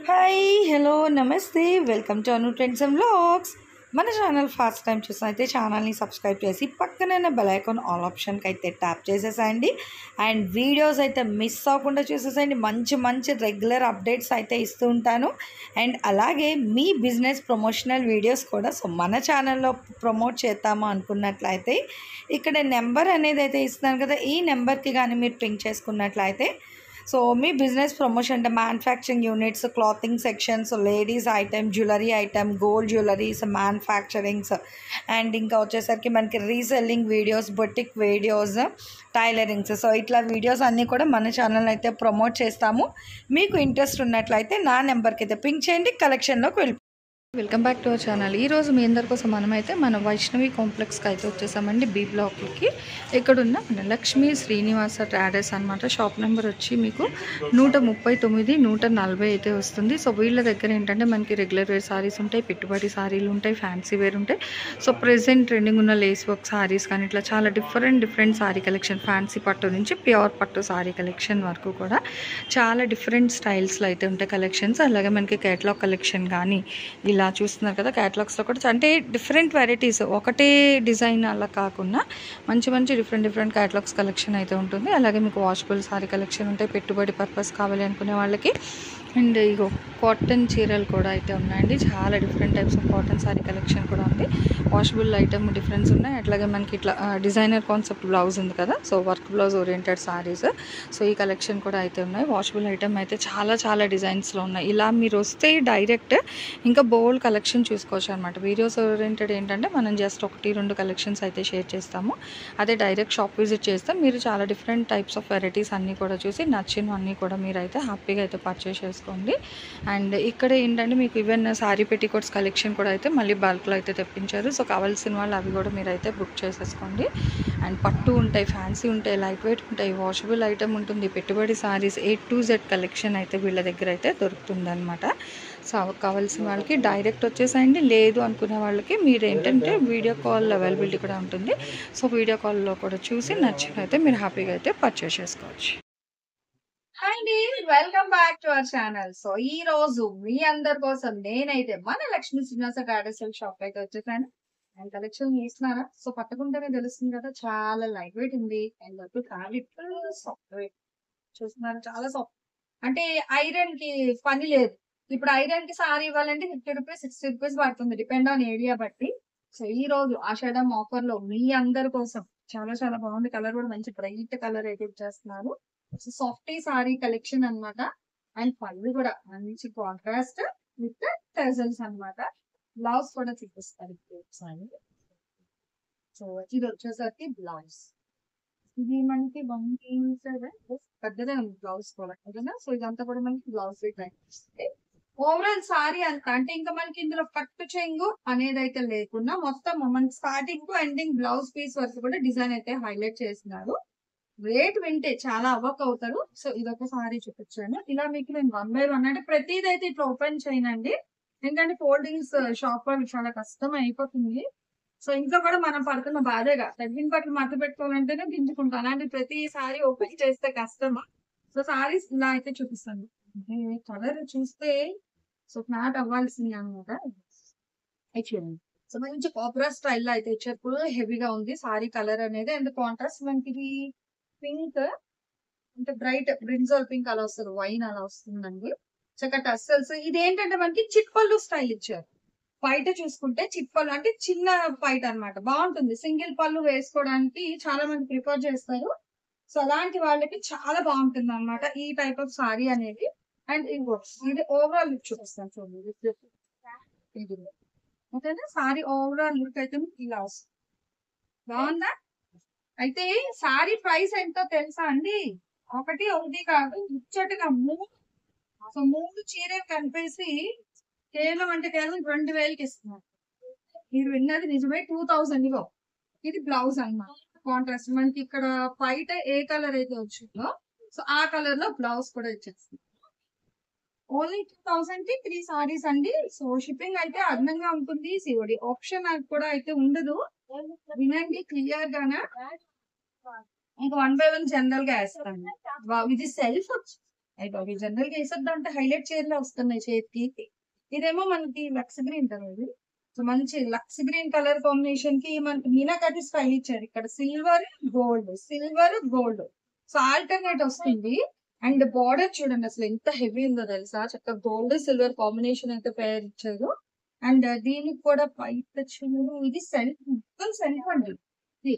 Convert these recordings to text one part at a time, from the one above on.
Hi hello నమస్తే welcome to Anu trends and vlogs. మన channel first time చూసిన అయితే ఛానల్ని సబ్స్క్రైబ్ చేసి పక్కనే బెల్ ఐకాన్ ఆల్ ఆప్షన్కి అయితే ట్యాప్ చేసేసేయండి. అండ్ వీడియోస్ అయితే మిస్ అవ్వకుండా చూసేసేయండి. మంచి మంచి రెగ్యులర్ అప్డేట్స్ అయితే ఇస్తూ ఉంటాను. అండ్ అలాగే మీ బిజినెస్ ప్రమోషనల్ వీడియోస్ కూడా మన ఛానల్లో ప్రమోట్ చేద్దాము అనుకున్నట్లయితే ఇక్కడ నెంబర్ అనేది అయితే ఇస్తున్నాను కదా, ఈ నెంబర్కి కానీ మీరు పింక్ చేసుకున్నట్లయితే సో మీ బిజినెస్ ప్రమోషన్ అంటే manufacturing units, clothing sections, ladies item, jewellery item, gold jewelleries, manufacturings and ఇంకా వచ్చేసరికి మనకి reselling videos, boutique videos, tailorings, so ఇట్లా వీడియోస్ అన్నీ కూడా మన ఛానల్ అయితే ప్రమోట్ చేస్తాము. మీకు ఇంట్రెస్ట్ ఉన్నట్లయితే నా నెంబర్కి అయితే పింక్ చేయండి, కలెక్షన్లోకి వెళ్ళి. Welcome back to our channel. ఈరోజు మీ అందరి కోసం మనమైతే మన వైష్ణవి కాంప్లెక్స్కి అయితే వచ్చేసామండి, బి బ్లాక్కి. ఇక్కడున్న మన లక్ష్మీ శ్రీనివాస ట్రేడర్స్ అనమాట. షాప్ నెంబర్ వచ్చి మీకు 139, 140 అయితే వస్తుంది. సో వీళ్ళ దగ్గర ఏంటంటే మనకి రెగ్యులర్ వేర్ సారీస్ ఉంటాయి, పెట్టుబడి సారీలు ఉంటాయి, ఫ్యాన్సీ వేర్ ఉంటాయి. సో ప్రెజెంట్ ట్రెండింగ్ ఉన్న లేస్ వర్క్ సారీస్ కానీ ఇట్లా చాలా డిఫరెంట్ సారీ కలెక్షన్, ఫ్యాన్సీ పట్టు నుంచి ప్యూర్ పట్టు సారీ కలెక్షన్ వరకు కూడా చాలా డిఫరెంట్ స్టైల్స్లో అయితే ఉంటాయి కలెక్షన్స్. అలాగే మనకి కేటలాగ్ కలెక్షన్ కానీ ఇలా చూస్తున్నారు కదా, క్యాటలాగ్స్లో కూడా అంటే డిఫరెంట్ వెరైటీస్, ఒకటే డిజైన్ అలా కాకుండా మంచి డిఫరెంట్ క్యాటలాగ్స్ కలెక్షన్ అయితే ఉంటుంది. అలాగే మీకు వాషబుల్ సారీ కలెక్షన్ ఉంటాయి, పెట్టుబడి పర్పస్ కావాలి అనుకునే వాళ్ళకి. అండ్ ఇగో కాటన్ చీరలు కూడా అయితే ఉన్నాయండి. చాలా different types of cotton sorry collection కూడా ఉంది. వాషబుల్ ఐటమ్ డిఫరెన్స్ ఉన్నాయి. అట్లాగే మనకి ఇట్లా డిజైనర్ కాన్సెప్ట్ బ్లౌజ్ ఉంది కదా, so work blouse oriented saris, so ఈ కలెక్షన్ కూడా అయితే ఉన్నాయి. వాషబుల్ ఐటమ్ అయితే చాలా డిజైన్స్లో ఉన్నాయి. ఇలా మీరు వస్తే డైరెక్ట్ ఇంకా బోల్డ్ కలెక్షన్ చూసుకోవచ్చు అనమాట. వీడియోస్ ఓరియంటెడ్ ఏంటంటే మనం జస్ట్ 1-2 కలెక్షన్స్ అయితే షేర్ చేస్తాము. అదే డైరెక్ట్ షాప్ విజిట్ చేస్తే మీరు చాలా డిఫరెంట్ టైప్స్ ఆఫ్ వెరైటీస్ అన్నీ కూడా చూసి నచ్చినవన్నీ కూడా మీరు అయితే హ్యాపీగా అయితే పర్చేస్ చేసుకోండి. అండ్ ఇక్కడ ఏంటంటే మీకు ఈవెన్ సారీ పెట్టికోట్స్ కలెక్షన్ కూడా అయితే మళ్ళీ బల్క్లో అయితే తెప్పించారు. సో కావాల్సిన వాళ్ళు అవి కూడా మీరు అయితే బుక్ చేసేసుకోండి. అండ్ పట్టు ఉంటాయి, ఫ్యాన్సీ ఉంటాయి, లైట్ వెయిట్ ఉంటాయి, వాషబుల్ ఐటమ్ ఉంటుంది, పెట్టుబడి saris, A to Z collection అయితే వీళ్ళ దగ్గర అయితే దొరుకుతుంది అనమాట. సో కావాల్సిన వాళ్ళకి డైరెక్ట్ వచ్చేసేయండి. లేదు అనుకునే వాళ్ళకి మీరు ఏంటంటే వీడియో కాల్ అవైలబిలిటీ కూడా ఉంటుంది. సో వీడియో కాల్లో కూడా చూసి నచ్చినైతే మీరు హ్యాపీగా అయితే పర్చేస్ చేసుకోవచ్చు. హాయ్ అండి, welcome back to our channel. So ఈ రోజు మీ అందరి కోసం నేనైతే మన లక్ష్మీ శ్రీనివాస ట్రేడర్స్ షాప్ అయితే వచ్చేసాను. అండ్ కలెక్షన్ చేస్తున్నారా, సో పట్టుకుంటేనే తెలుస్తుంది కదా, చాలా లైట్ వెయిట్ ఉంది. అండ్ సాఫ్ట్ వెయిట్ చూస్తున్నారు, చాలా సాఫ్ట్. అంటే ఐరన్ కి పని లేదు. ఇప్పుడు ఐరన్ కి సారీ ఇవ్వాలంటే 50 రూపీస్, 60 రూపీస్ పడుతుంది, డిపెండ్ ఆన్ ఏరియా బట్టి. సో ఈ రోజు ఆషాఢం ఆఫర్ లో మీ అందరి కోసం చాలా బాగుంది. కలర్ కూడా మంచి బ్రైట్ కలర్ అయితే ఇచ్చేస్తున్నారు. సో సాఫ్టీ సారీ కలెక్షన్ అన్నమాట. అండ్ పళ్ళు కూడా మంచి కాంట్రాస్ట్ విత్ టెజల్స్ అన్నమాట. బ్లౌజ్ కూడా చూపిస్తారు ఇప్పుడు ఒకసారి. సో ఇది వచ్చేసరికి బ్లౌజ్, ఇది మనకి 187 పెద్దదే ఉంది బ్లౌజ్ కూడా, ఓకేనా. సో ఇదంతా కూడా మనకి బ్లౌజ్ వస్తుంది. ఓవరాల్ సారీ అంతా అంటే ఇంకా మనకి ఇందులో పట్టు చెంగు అనేది అయితే లేకుండా మొత్తం మనకి starting to ending blouse piece వరకు కూడా డిజైన్ అయితే హైలైట్ చేస్తున్నారు. రేట్ వింటే చాలా అవ్వక అవుతారు. సో ఇదొక సారీ చూపించాను. ఇలా మీకు నేను 1 by 1 అంటే ప్రతిదీ అయితే ఇట్లా ఓపెన్ చేయనండి, ఎందుకంటే ఫోల్డింగ్స్ షాప్ వాళ్ళు చాలా కష్టం అయిపోతుంది. సో ఇంట్లో కూడా మనం పడుతున్న బాధేగా, తగ్గిన బట్టలు మడత పెట్టుకోవాలంటేనే గింజుకుంటాం. అలాంటి ప్రతి సారీ ఓపెన్ చేస్తే కష్టమా. సో సారీస్ ఇలా అయితే చూపిస్తాను. కలర్ చూస్తే సో ఫ్లాట్ అవ్వాల్సింది అనమాట. చూడండి, సో మంచి కాపరా స్టైల్ లో అయితే ఇచ్చారు. ఫుల్ హెవీగా ఉంది సారీ కలర్ అనేది. అండ్ కాంట్రాస్ట్ మనకి ఇది పింక్, అంటే బ్రైట్ బ్రింజల్ పింక్ అలా వస్తుంది, వైన్ అలా వస్తుందండి. చక్కగా టస్సల్స్. ఇది ఏంటంటే మనకి చిట్పళ్ళు స్టైల్ ఇచ్చారు. బయట చూసుకుంటే చిట్పళ్ళు అంటే చిన్న బయట అన్నమాట, బాగుంటుంది. సింగిల్ పళ్ళు వేసుకోవడానికి చాలా మంది ప్రిఫర్ చేస్తారు. సో అలాంటి వాళ్ళకి చాలా బాగుంటుంది అన్నమాట ఈ టైప్ ఆఫ్ సారీ అనేది. అండ్ ఇది ఓవరాల్ లుక్ చూపిస్తాను చూడండి. ఇది ఓకేనా, సారీ ఓవరాల్ లుక్ అయితే ఇలా వస్తుంది. బాగుందా? అయితే సారీ ప్రైస్ ఎంతో తెలుసా అండి? ఒకటి కాదు, ముచ్చటగా 3. సో 3 చీరలు కలిపేసి కేవలం 2000కి ఇస్తున్నారు. మీరు విన్నది నిజమే, 2000 లో. ఇది బ్లౌజ్ అన్నమాట, కాంట్రాస్ట్. మనకి ఇక్కడ బయట ఏ కలర్ అయితే వచ్చిందో సో ఆ కలర్ లో బ్లౌజ్ కూడా ఇచ్చేస్తుంది. ఓన్లీ 2000 కి 3 సారీస్ అండి. సో షిప్పింగ్ అయితే అదనంగా ఉంటుంది, సిఓడి ఆప్షన్ కూడా అయితే ఉండదు. వినండి క్లియర్ గానా. ఇంకా 1 by 1 జనరల్ గా వేస్తాను. ఇది సెల్ఫ్ అయి బాబోయ్! జనరల్‌గా ఏసొద్దంటే హైలైట్ చైర్‌లే వస్తున్నాయి చేతికి. ఇదేమో మనకి లక్స్ గ్రీన్ కలర్ ఇది. సో, మంచి లక్స్ గ్రీన్ కలర్ కాంబినేషన్‌కి మనకి మీనాకర్టీ స్టైల్ ఇచ్చారు. ఇక్కడ silver, gold, silver, gold. So, alternate వస్తుంది. అండ్ బోర్డర్ చూడండి అసలు ఎంత హెవీ ఉందో తెలుసా? చక్కగా గోల్డ్, సిల్వర్ కాంబినేషన్ అయితే పెయిర్ ఇచ్చారు. అండ్ దీనికి కూడా బయట చూడు ఇది సెల్ఫ్ మొత్తం సెల్ఫ్ అండి. ఇది.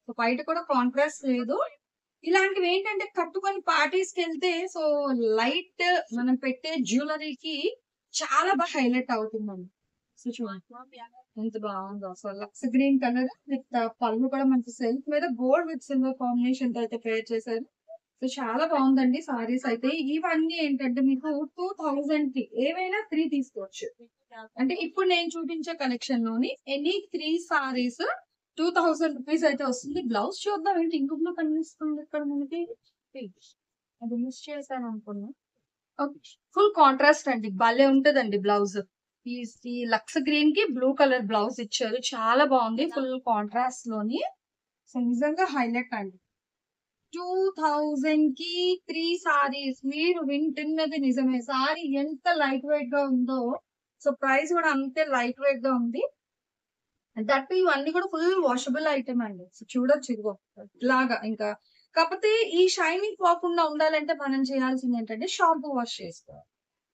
సో, బయట కూడా కాంట్రాస్ట్ లేదు. ఇలాంటివేంటంటే కట్టుకొని పార్టీస్‌కెళ్తే సో, లైట్ మనం పెట్టే జ్యువెల్లరీకి చాలా హైలైట్ అవుతుందండి. సో, చూడండి ఎంత బావుందో. సో, లక్స్ గ్రీన్ కలర్ విత్ పళ్ళు కూడా మనకి సెల్ఫ్ మీద గోల్డ్ విత్ సిల్వర్ కాంబినేషన్‌తో అయితే పేర్ చేశారు. సో, చాలా బావుందండి సారీస్ అయితే. ఇవన్నీ ఏంటంటే మీకు 2000కి ఏవైనా 3 తీసుకోవచ్చు. అంటే ఇప్పుడు నేను చూపించే కలెక్షన్‌లోని ఎనీ 3 సారీస్ 2000 రూపీస్ అయితే వస్తుంది. బ్లౌజ్ చూద్దాం ఏంటి ఇంకొకటి కనిపిస్తుంది ఇక్కడ మనకి. అది మిస్ చేశాననుకున్నా. ఓకే. ఫుల్ కాంట్రాస్ట్ అండి. భలే ఉంటదండి బ్లౌజ్. ఈ ఈ లక్స్ గ్రీన్‌కి బ్లూ కలర్ బ్లౌజ్ ఇచ్చారు. చాలా బావుంది. ఫుల్ కాంట్రాస్ట్‌లోని. సో, నిజంగా హైలైట్ అండి. 2000కి 3 సారీస్. మీరు వింటున్నది నిజమే. సారీ ఎంత లైట్ వెయిట్‌గా ఉందో, సో, ప్రైస్ కూడా అంతే లైట్ వెయిట్‌గా ఉంది. దట్ ఇవన్నీ కూడా ఫుల్ వాషబుల్ ఐటెమ్ అండి. సో, చూడొచ్చు ఇదిగో ఇలాగా ఇంకా. కాకపోతే ఈ షైనింగ్ పోకుండా ఉండాలంటే మనం చేయాల్సిందేంటంటే షాంపూ వాష్ చేసుకోవాలి.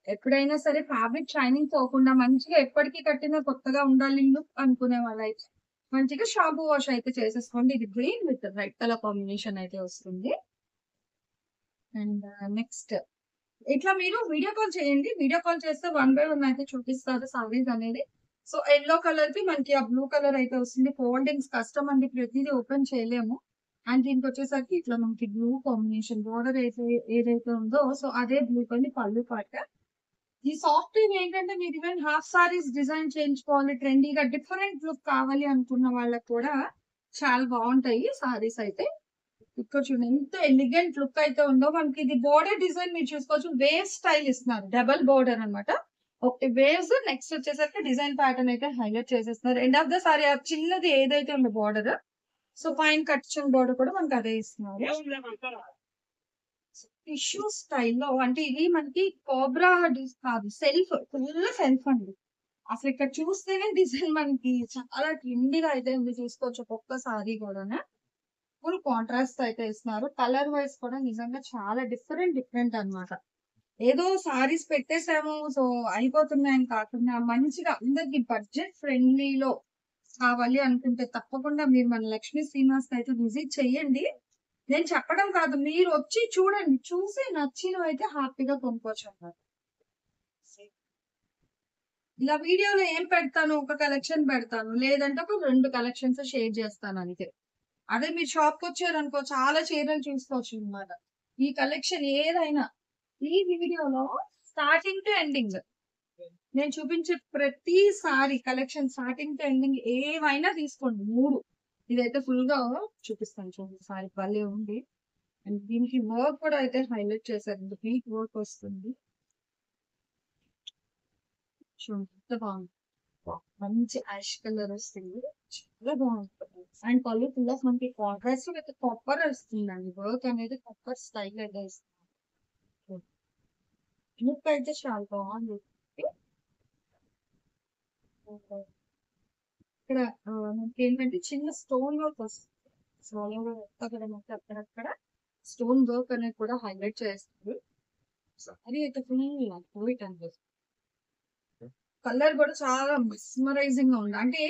ఎప్పుడైనా సరే ఫ్యాబ్రిక్ షైనింగ్ పోకుండా మంచిగా ఎప్పటికి కట్టినా కొత్తగా ఉండాలి లుక్ అనుకునే వాళ్ళైతే మంచిగా షాంపూ వాష్ అయితే చేసేసుకోండి. ఇది green with red colour combination అయితే వస్తుంది. అండ్ నెక్స్ట్ ఇట్లా మీరు వీడియో కాల్ చేయండి. వీడియో కాల్ చేస్తే వన్ బై వన్ అయితే చూపిస్తారు సారీస్ అనేది. సో, యెల్లో కలర్‌కి మనకి ఆ బ్లూ కలర్ అయితే వస్తుంది. ఫోల్డింగ్స్ కష్టం అండి. ప్రతీదీ ఓపెన్ చేయలేము. అండ్ దీనికొచ్చేసరికి ఇట్లా మనకి బ్లూ కాంబినేషన్ బోర్డర్ ఏదైతే ఉందో సో, అదే బ్లూ కలర్ పళ్ళు పాట. ఈ సాఫ్ట్‌వేర్ ఏంటంటే మీరు ఈవెన్ హాఫ్ సారీస్ డిజైన్ చేయించుకోవాలి. ట్రెండీగా డిఫరెంట్ లుక్ కావాలి అనుకున్న వాళ్ళకి కూడా చాలా బావుంటాయి సారీస్ అయితే. ఇక్కడ చూడండి ఎంత ఎలిగెంట్ లుక్ అయితే ఉందో మనకి ఇది బోర్డర్ డిజైన్ మీరు చూసుకోవచ్చు. వేవ్ స్టైల్ ఇస్తున్నారు. డబుల్ బోర్డర్ అన్నమాట. ఒకటి వేవ్స్ నెక్స్ట్ వచ్చేసరికి డిజైన్ ప్యాటర్న్ అయితే హైలైట్ చేసేస్తున్నారు. ఎండ్ ఆఫ్ ద సారీ ఆ చిన్నది ఏదైతే ఉందో బోర్డర్ సో పైన కట్ బోర్డర్ కూడా మనకి అదే ఇస్తున్నారు. టిష్యూ స్టైల్‌లో అంటే ఇది మనకి కోబ్రా కాదు సెల్ఫ్ ఫుల్ సెల్ఫ్ అండి. అసలు ఇక్కడ చూస్తేనే డిజైన్ మనకి చాలా ట్రెండీగా అయితే ఉంది చూసుకోవచ్చు ఒక్కొక్క సారీ కూడాను. ఫుల్ కాంట్రాస్ట్ అయితే ఇస్తున్నారు. కలర్ వైస్ కూడా నిజంగా చాలా డిఫరెంట్ అన్నమాట. ఏదో సారీస్ పెట్టేసాము సో అయిపోతున్నాయని కాకుండా మంచిగా అందరికి బడ్జెట్ ఫ్రెండ్లీలో కావాలి అనుకుంటే తప్పకుండా మీరు మన లక్ష్మీ శ్రీనివాస్‌కి అయితే విజిట్ చేయండి. నేను చెప్పడం కాదు మీరొచ్చి చూడండి. చూసి నచ్చినవైతే హ్యాపీగా కొనుక్కోవచ్చన్నమాట. ఇలా వీడియోలో ఏం పెడతాను ఒక కలెక్షన్ పెడతాను. లేదంటే ఒక 2 కలెక్షన్స్ షేర్ చేస్తాను అంతే. అదే మీరు షాప్‌కొచ్చారనుకో చాలా చీరలు చూసుకోవచ్చన్నమాట. ఈ కలెక్షన్ ఏదైనా ఈ వీడియోలో స్టార్టింగ్ టు ఎండింగ్ నేను చూపించే ప్రతి sorry collection starting to ending ఏవైనా తీసుకోండి 3. ఇదైతే ఫుల్‌గా చూపిస్తాను చూడండి సారీ భలే ఉంది. అండ్ దీనికి వర్క్ కూడా అయితే హైలైట్ చేశారు. పీక్ వర్క్ వస్తుంది. చూడండి ఎంత బాగుంది. మంచి యాష్ కలర్ వస్తుంది. చాలా బాగుంటుంది. అండ్ పళ్ళు ఫుల్ ఆఫ్ మనకి కాంట్రాస్ట్ విత్ కాపర్ వస్తుందండి. వర్క్ అనేది కాపర్ స్టైల్ అయితే ఇస్తుంది. లుక్ అయితే చాలా బాగుంది. ఇక్కడ మనకేంటంటే చిన్న స్టోన్ వర్క్ వస్తుంది. స్టోన్ వర్క్ అక్కడక్కడ స్టోన్ వర్క్ అనేది కూడా హైలైట్ చేస్తారు. సారీ అయితే ఫుల్ వైట్ అనిపిస్తుంది. కలర్ కూడా చాలా మెస్మరైజింగ్ గా ఉంది. అంటే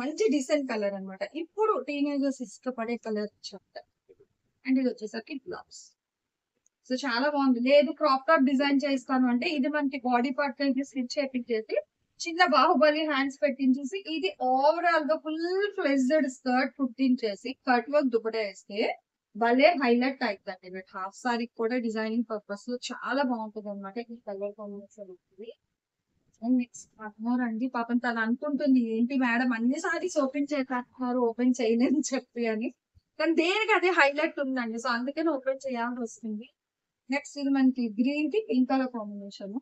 మంచి డీసెంట్ కలర్ అన్నమాట. ఇప్పుడు టీనేజర్స్ ఇష్టపడే కలర్ చెప్తారు. అండ్ ఇది వచ్చేసరికి బ్లౌజ్. సో చాలా బాగుంది. లేదు క్రాప్ టాప్ డిజైన్ చేస్తాను అంటే ఇది మనకి బాడీ పార్ట్ అయితే స్టిచ్ చేపించేసి చిన్న బాహుబలి హ్యాండ్స్ పెట్టించేసి ఇది ఓవరాల్ గా ఫుల్ ఫ్లెజ్డ్ స్కర్ట్ కుట్టించేసి కట్ వర్క్ దుపట్టా వేస్తే భలే హైలైట్ అవుతుంది. బట్ హాఫ్ సారీ కూడా డిజైనింగ్ పర్పస్ లో చాలా బాగుంటుంది అనమాట. ఈ కలర్ కాంబినేషన్ ఉంటుంది. అండ్ నెక్స్ట్ మోర్ అండి పాపం తను అనుకుంటుంది ఏంటి మేడం అన్ని సారీస్ ఓపెన్ చేస్తున్నారు ఓపెన్ చేయలేదని చెప్పి అని. కానీ దేనికి అదే హైలైట్ ఉందండి. సో అందుకని ఓపెన్ చేయాల్సి వస్తుంది. నెక్స్ట్ ఇది మనకి గ్రీన్ కి పింక్ కలర్ కాంబినేషన్.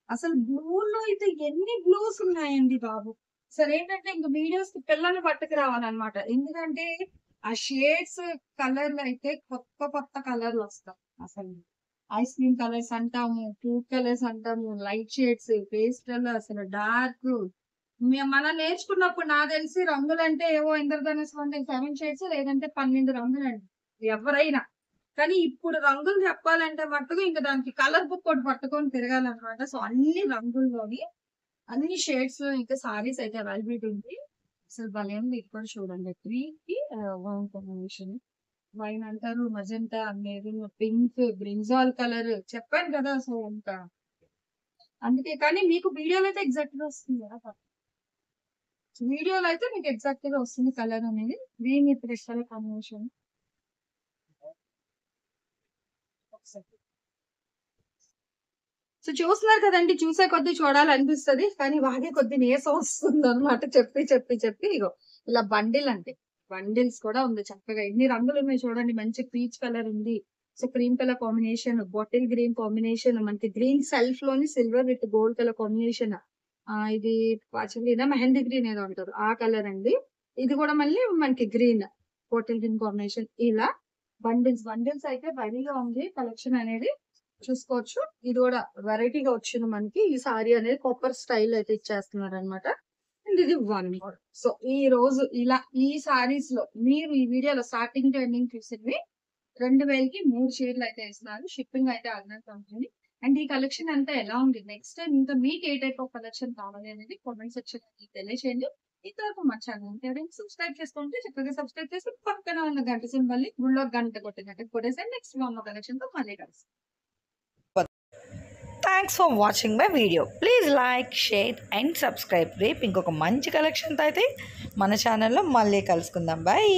అసలు బ్లూలో అయితే ఎన్ని బ్లూస్ ఉన్నాయండి బాబు. సరే ఏంటంటే ఇంక వీడియోస్ కి పిల్లల్ని పట్టుకు రావాలన్నమాట. ఎందుకంటే ఆ షేడ్స్ కలర్లు అయితే కొత్త కొత్త కలర్లు వస్తాయి అసలు. ఐస్ క్రీమ్ కలర్స్ అంటాము, ఫ్రూట్ కలర్స్ అంటాము, లైట్ షేడ్స్, పేస్టల్, అసలు డార్క్. మనం నేర్చుకున్నప్పుడు నాకు తెలిసి రంగులంటే ఏవో ఇంద్రధనుస్సు అంటే 7 షేడ్స్ లేదంటే 12 రంగులండి ఎవరైనా. కానీ ఇప్పుడు రంగులు చెప్పాలంటే మట్టుకు ఇంకా దానికి కలర్ బుక్ ఒకటి పట్టుకొని తిరగాలన్నమాట. సో అన్ని రంగుల్లోని అన్ని షేడ్స్ లో ఇంకా సారీస్ అయితే అవైలబిలిటీ ఉంది. అసలు భలే ఉంది. ఇది కూడా చూడండి, 3కి కాంబినేషన్ వైన్ అంటారు, magenta, maroon, pink, brinjal colour చెప్పాను కదా. సో ఇంకా అందుకే, కానీ మీకు వీడియోలో అయితే ఎగ్జాక్ట్ గా వస్తుంది కదా. వీడియోలో అయితే మీకు ఎగ్జాక్ట్ గా వస్తుంది కలర్ అనేది. Green with red colour combination. So చూస్తున్నారు కదండి, చూసే కొద్దీ చూడాలనిపిస్తది. కానీ వాగే కొద్దీ నీరసం వస్తుంది అనమాట. చెప్పి చెప్పి చెప్పి ఇగో ఇలా బండిల్ అంటే బండిల్స్ కూడా ఉంది చక్కగా. ఎన్ని రంగులు ఉన్నాయి చూడండి. మంచి పీచ్ కలర్ ఉంది. So cream colour combination, bottle green combination, మనకి గ్రీన్ సెల్ఫ్ లోని silver with gold colour combination. ఇది యాక్చువల్లీ మెహందీ గ్రీన్ ఏదో అంటారు ఆ కలర్ అండి. ఇది కూడా మళ్ళీ మనకి గ్రీన్ బాటిల్ గ్రీన్ కాంబినేషన్. ఇలా బండిల్స్ అయితే రెడీగా ఉంది కలెక్షన్ అనేది చూసుకోవచ్చు. ఇది కూడా వెరైటీగా వచ్చింది మనకి. ఈ సారీ అనేది కాపర్ స్టైల్ అయితే ఇచ్చేస్తున్నారు అనమాట. అండ్ ఇది 1 మోర్. సో ఈ రోజు ఇలా ఈ సారీస్ లో మీరు ఈ వీడియోలో స్టార్టింగ్ టు ఎండింగ్ చూసింది 2000కి 3 చీరలు అయితే ఇస్తున్నారు. షిప్పింగ్ అయితే అడిగినట్టు ఉంటుంది. అండ్ ఈ కలెక్షన్ అంతా ఎలా ఉంది, నెక్స్ట్ టైం ఇంకా మీకు ఏ టైప్ ఆఫ్ కలెక్షన్ కావాలి అనేది కామెంట్ సెక్షన్ తెలియచేయండి. ఇంతవరకు మా ఛానల్ సబ్స్క్రైబ్ చేసుకుంటే చక్కగా సబ్స్క్రైబ్ చేసి పక్కన ఉన్న గంట సింబల్ ని గుళ్ళో గంట కొట్టేసి నెక్స్ట్ ఉన్న కలెక్షన్ తో మళ్ళీ కలిసి. Thanks for watching my video. Please like, share and subscribe. రేపు ఇంకొక మంచి కలెక్షన్తో అయితే మన ఛానల్లో మళ్ళీ కలుసుకుందాం. బాయ్.